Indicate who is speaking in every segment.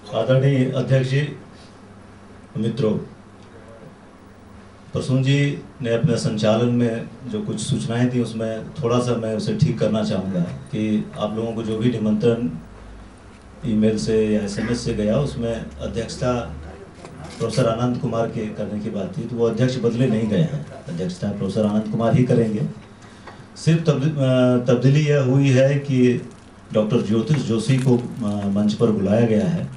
Speaker 1: आदरणीय अध्यक्ष जी, मित्रों, प्रसून जी ने अपने संचालन में जो कुछ सूचनाएं दी उसमें थोड़ा सा मैं उसे ठीक करना चाहूँगा कि आप लोगों को जो भी निमंत्रण ईमेल से या एसएमएस से गया उसमें अध्यक्षता प्रोफेसर आनंद कुमार के करने की बात थी, तो वो अध्यक्ष बदले नहीं गए हैं। अध्यक्षता प्रोफेसर आनंद कुमार ही करेंगे। सिर्फ तब्दीली यह हुई है कि डॉक्टर ज्योतिष जोशी को मंच पर बुलाया गया है।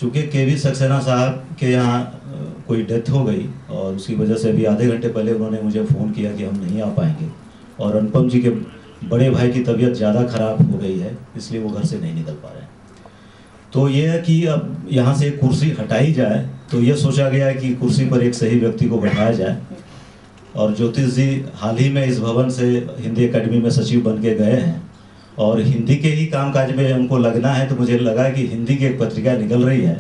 Speaker 1: चूँकि केवी सक्सेना साहब के यहाँ कोई डेथ हो गई और उसकी वजह से अभी आधे घंटे पहले उन्होंने मुझे फ़ोन किया कि हम नहीं आ पाएंगे, और अनुपम जी के बड़े भाई की तबीयत ज़्यादा ख़राब हो गई है, इसलिए वो घर से नहीं निकल पा रहे हैं। तो ये है कि अब यहाँ से एक कुर्सी हटाई जाए, तो ये सोचा गया है कि कुर्सी पर एक सही व्यक्ति को बैठाया जाए। और ज्योतिष जी हाल ही में इस भवन से हिंदी एकेडमी में सचिव बन के गए हैं और हिंदी के ही कामकाज में उनको लगना है, तो मुझे लगा कि हिंदी की एक पत्रिका निकल रही है,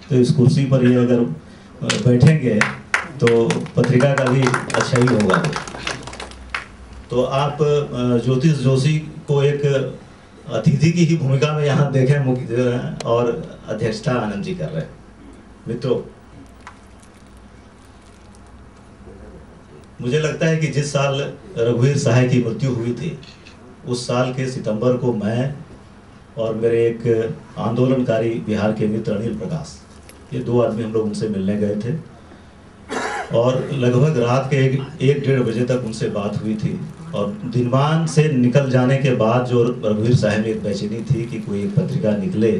Speaker 1: तो इस कुर्सी पर ये अगर बैठेंगे तो पत्रिका का भी अच्छा ही होगा। तो आप ज्योतिष जोशी को एक अतिथि की ही भूमिका में यहाँ देखें और अध्यक्षता आनंद जी कर रहे हैं। मित्रों, मुझे लगता है कि जिस साल रघुवीर सहाय की मृत्यु हुई थी उस साल के सितंबर को मैं और मेरे एक आंदोलनकारी बिहार के मित्र अनिल प्रकाश, ये दो आदमी हम लोग उनसे मिलने गए थे और लगभग रात के एक डेढ़ बजे तक उनसे बात हुई थी। और दिनमान से निकल जाने के बाद जो रघुवीर साहब में एक बेचैनी थी कि कोई एक पत्रिका निकले,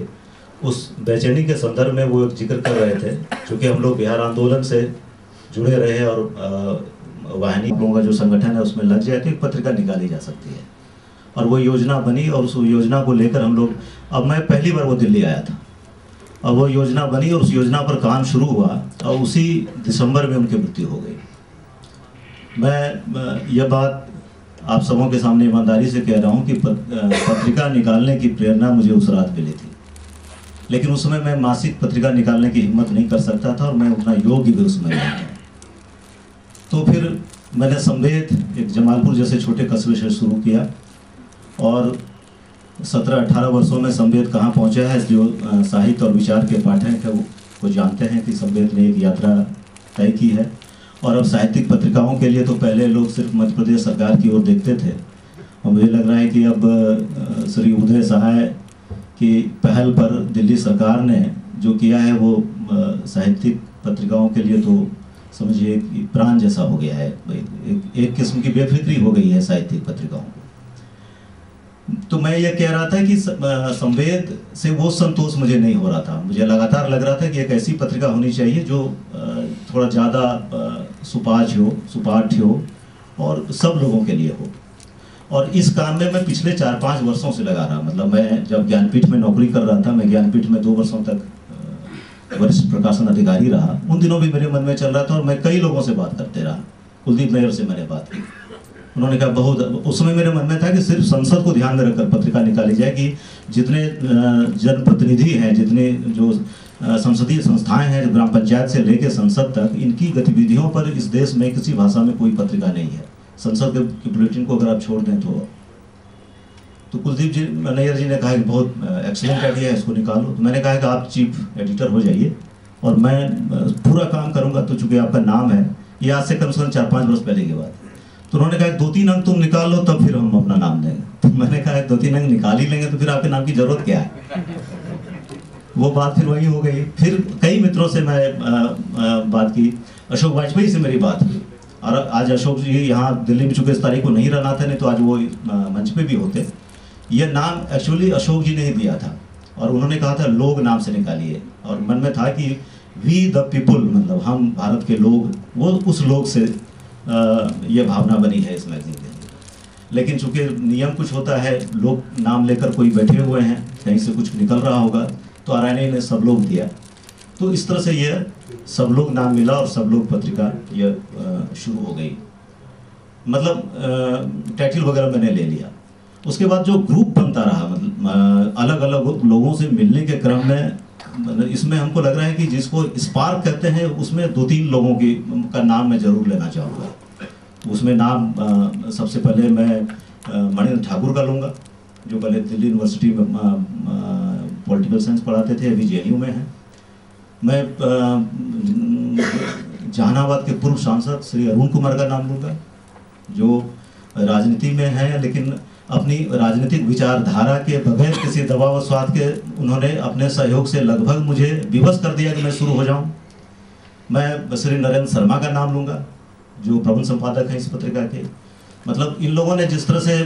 Speaker 1: उस बेचैनी के संदर्भ में वो एक जिक्र कर रहे थे। क्योंकि हम लोग बिहार आंदोलन से जुड़े रहे और वाहिनी लोगों का जो संगठन है उसमें लग जाए तो एक पत्रिका निकाली जा सकती है, और वो योजना बनी और उस योजना को लेकर हम लोग, अब मैं पहली बार वो दिल्ली आया था और वो योजना बनी और उस योजना पर काम शुरू हुआ और उसी दिसंबर में उनकी मृत्यु हो गई। मैं यह बात आप सबों के सामने ईमानदारी से कह रहा हूँ कि पत्रिका निकालने की प्रेरणा मुझे उस रात मिली थी, लेकिन उस समय मैं मासिक पत्रिका निकालने की हिम्मत नहीं कर सकता था और मैं उतना योग्य भी उसमें नहीं था। तो फिर मैंने संवेद एक जमालपुर जैसे छोटे कस्बे से शुरू किया और 17-18 वर्षों में संवेद कहाँ पहुँचा है, जो साहित्य और विचार के पाठक है वो जानते हैं कि संवेद ने एक यात्रा तय की है। और अब साहित्यिक पत्रिकाओं के लिए तो पहले लोग सिर्फ मध्य प्रदेश सरकार की ओर देखते थे, और मुझे लग रहा है कि अब श्री उदय सहाय की पहल पर दिल्ली सरकार ने जो किया है वो साहित्यिक पत्रिकाओं के लिए तो समझिए कि प्राण जैसा हो गया है। एक किस्म की बेफिक्री हो गई है साहित्यिक पत्रिकाओं को। तो मैं ये कह रहा था कि संवेद से वो संतोष मुझे नहीं हो रहा था। मुझे लगातार लग रहा था कि एक ऐसी पत्रिका होनी चाहिए जो थोड़ा ज़्यादा सुपाठ्य हो और सब लोगों के लिए हो। और इस काम में मैं पिछले 4-5 वर्षों से लगा रहा। मतलब मैं जब ज्ञानपीठ में नौकरी कर रहा था, मैं ज्ञानपीठ में 2 वर्षों तक वरिष्ठ प्रकाशन अधिकारी रहा। उन दिनों भी मेरे मन में चल रहा था और मैं कई लोगों से बात करते रहा। कुलदीप नैयर से मैंने बात की, उन्होंने कहा बहुत, उस समय मेरे मन में था कि सिर्फ संसद को ध्यान में रखकर पत्रिका निकाली जाए कि जितने जनप्रतिनिधि हैं, जितने जो संसदीय संस्थाएं हैं, ग्राम पंचायत से लेकर संसद तक, इनकी गतिविधियों पर इस देश में किसी भाषा में कोई पत्रिका नहीं है। संसद के बुलेटिन को अगर आप छोड़ दें तो कुलदीप जी नैयर जी ने कहा कि बहुत एक्सीलेंट आइडिया है, इसको निकालो। तो मैंने कहा कि आप चीफ एडिटर हो जाइए और मैं पूरा काम करूँगा। तो चूँकि आपका नाम है, ये आज से कम 4-5 वर्ष पहले की बात। तो उन्होंने कहा 2-3 अंक तुम निकाल लो तब फिर हम अपना नाम देंगे। तो मैंने कहा 2-3 अंक निकाल ही लेंगे तो फिर आपके नाम की जरूरत क्या है। वो बात फिर वही हो गई। फिर कई मित्रों से मैं बात की, अशोक वाजपेयी से मेरी बात हुई और आज अशोक जी यहाँ दिल्ली में चूँकि इस तारीख को नहीं रहना था, नहीं तो आज वो मंच पे भी होते। यह नाम एक्चुअली अशोक जी ने ही दिया था और उन्होंने कहा था लोग नाम से निकालिए, और मन में था कि वी द पीपुल, मतलब हम भारत के लोग, वो उस लोग से ये भावना बनी है इस मैगजीन के लिए। लेकिन चूंकि नियम कुछ होता है, लोग नाम लेकर कोई बैठे हुए हैं, कहीं से कुछ निकल रहा होगा, तो आरएनए ने सब लोग दिया। तो इस तरह से ये सब लोग नाम मिला और सब लोग पत्रिका ये शुरू हो गई। मतलब टाइटल वगैरह मैंने ले लिया। उसके बाद जो ग्रुप बनता रहा, मतलब अलग अलग लोगों से मिलने के क्रम में, इसमें हमको लग रहा है कि जिसको स्पार्क कहते हैं उसमें 2-3 लोगों का नाम मैं जरूर लेना चाहूँगा। उसमें नाम सबसे पहले मैं मणिन्द्र ठाकुर का लूँगा, जो पहले दिल्ली यूनिवर्सिटी में पॉलिटिकल साइंस पढ़ाते थे, अभी जेएनयू में हैं। मैं जहानाबाद के पूर्व सांसद श्री अरुण कुमार का नाम लूँगा, जो राजनीति में हैं लेकिन अपनी राजनीतिक विचारधारा के बगैर किसी दबाव और स्वाद के उन्होंने अपने सहयोग से लगभग मुझे विवश कर दिया कि मैं शुरू हो जाऊं। मैं श्री नरेंद्र शर्मा का नाम लूँगा, जो प्रबंध संपादक हैं इस पत्रिका के। मतलब इन लोगों ने जिस तरह से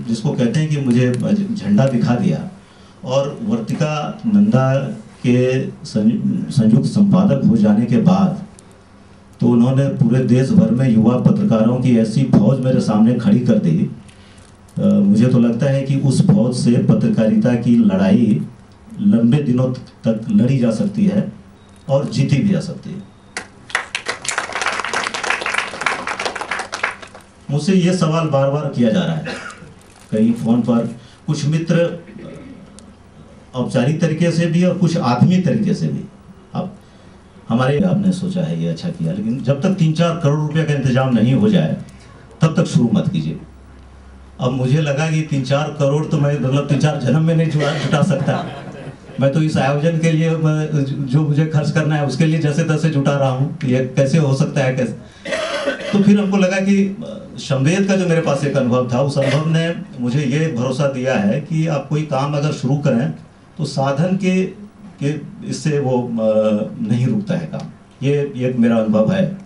Speaker 1: जिसको कहते हैं कि मुझे झंडा दिखा दिया, और वर्तिका नंदा के संयुक्त संपादक हो जाने के बाद तो उन्होंने पूरे देश भर में युवा पत्रकारों की ऐसी फौज मेरे सामने खड़ी कर दी। मुझे तो लगता है कि उस फौज से पत्रकारिता की लड़ाई लंबे दिनों तक लड़ी जा सकती है और जीती भी जा सकती है। मुझसे ये सवाल बार बार किया जा रहा है कई फोन पर, कुछ मित्र औपचारिक तरीके से भी और कुछ आत्मीय तरीके से भी। अब हमारे आपने सोचा है ये अच्छा किया, लेकिन जब तक 3-4 करोड़ रुपए का इंतजाम नहीं हो जाए तब तक शुरू मत कीजिए। अब मुझे लगा कि 3-4 करोड़ तो मैं मतलब 3-4 जन्म में नहीं जुटा सकता। मैं तो इस आयोजन के लिए जो मुझे खर्च करना है उसके लिए जैसे तैसे जुटा रहा हूँ, ये कैसे हो सकता है कैसे। तो फिर हमको लगा कि शमवेद का जो मेरे पास एक अनुभव था, उस अनुभव ने मुझे ये भरोसा दिया है कि आप कोई काम अगर शुरू करें तो साधन के इससे वो नहीं रुकता है काम। ये एक मेरा अनुभव है।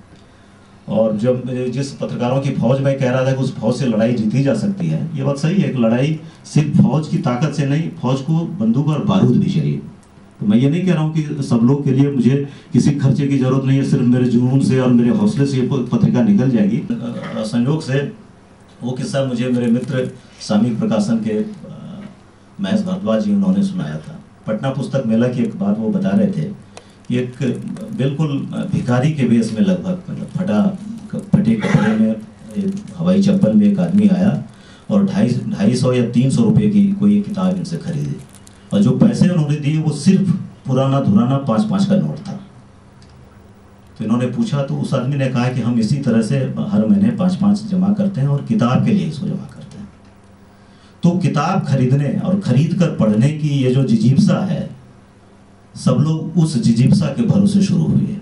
Speaker 1: और जब जिस पत्रकारों की फौज में कह रहा था कि उस फौज से लड़ाई जीती जा सकती है, ये बात सही है। एक लड़ाई सिर्फ फौज की ताकत से नहीं, फौज को बंदूक और बारूद भी चाहिए। तो मैं ये नहीं कह रहा हूँ कि सब लोग के लिए मुझे किसी खर्चे की जरूरत नहीं है, सिर्फ मेरे जुनून से और मेरे हौसले से ये पत्रिका निकल जाएगी। संयोग से वो किस्सा मुझे मेरे मित्र सामयिक प्रकाशन के महेश भारद्वाज जी उन्होंने सुनाया था। पटना पुस्तक मेला की एक बात वो बता रहे थे कि एक बिल्कुल भिखारी के वेश में, लगभग मतलब फटे कपड़े में, एक हवाई चप्पल में एक आदमी आया और 250 या 300 रुपये की कोई किताब इनसे खरीदी, और जो पैसे उन्होंने दिए वो सिर्फ पुराना धुराना 5-5 का नोट था। तो इन्होंने पूछा तो उस आदमी ने कहा कि हम इसी तरह से हर महीने 5-5 जमा करते हैं और किताब के लिए इसको जमा करते हैं। तो किताब खरीदने और खरीद कर पढ़ने की ये जो जिजीप्सा है, सब लोग उस जिजीप्सा के भरोसे शुरू हुई है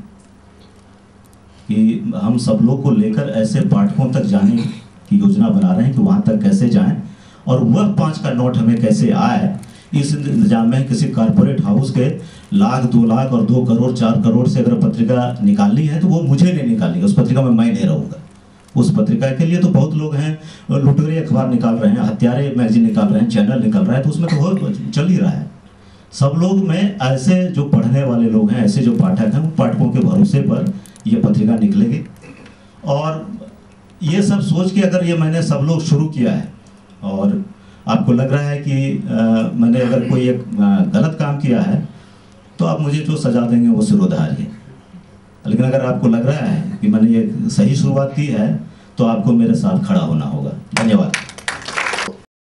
Speaker 1: कि हम सब लोग को लेकर ऐसे पाठकों तक जाने की योजना बना रहे हैं कि वहां तक कैसे जाएं, और वह 5 का नोट हमें कैसे आए। इस इंतजाम में किसी कारपोरेट हाउस के 1 लाख 2 लाख और 2 करोड़ 4 करोड़ से अगर पत्रिका निकालनी है तो वो मुझे नहीं निकालनी है, उस पत्रिका में मैं नहीं रहूँगा। उस पत्रिका के लिए तो बहुत लोग हैं, लुटेरे अखबार निकाल रहे हैं, हत्यारे मैगजीन निकाल रहे हैं, चैनल निकाल रहा है, तो उसमें तो बहुत चल ही रहा है। सब लोग में ऐसे जो पढ़ने वाले लोग हैं, ऐसे जो पाठक हैं, उन पाठकों के भरोसे पर ये पत्रिका निकलेगी। और ये सब सोच के अगर ये मैंने सब लोग शुरू किया है और आपको लग रहा है कि मैंने अगर कोई एक गलत काम किया है तो आप मुझे जो सजा देंगे वो सिरोधार है। लेकिन अगर आपको लग रहा है कि मैंने ये सही शुरुआत की है तो आपको मेरे साथ खड़ा होना होगा। धन्यवाद।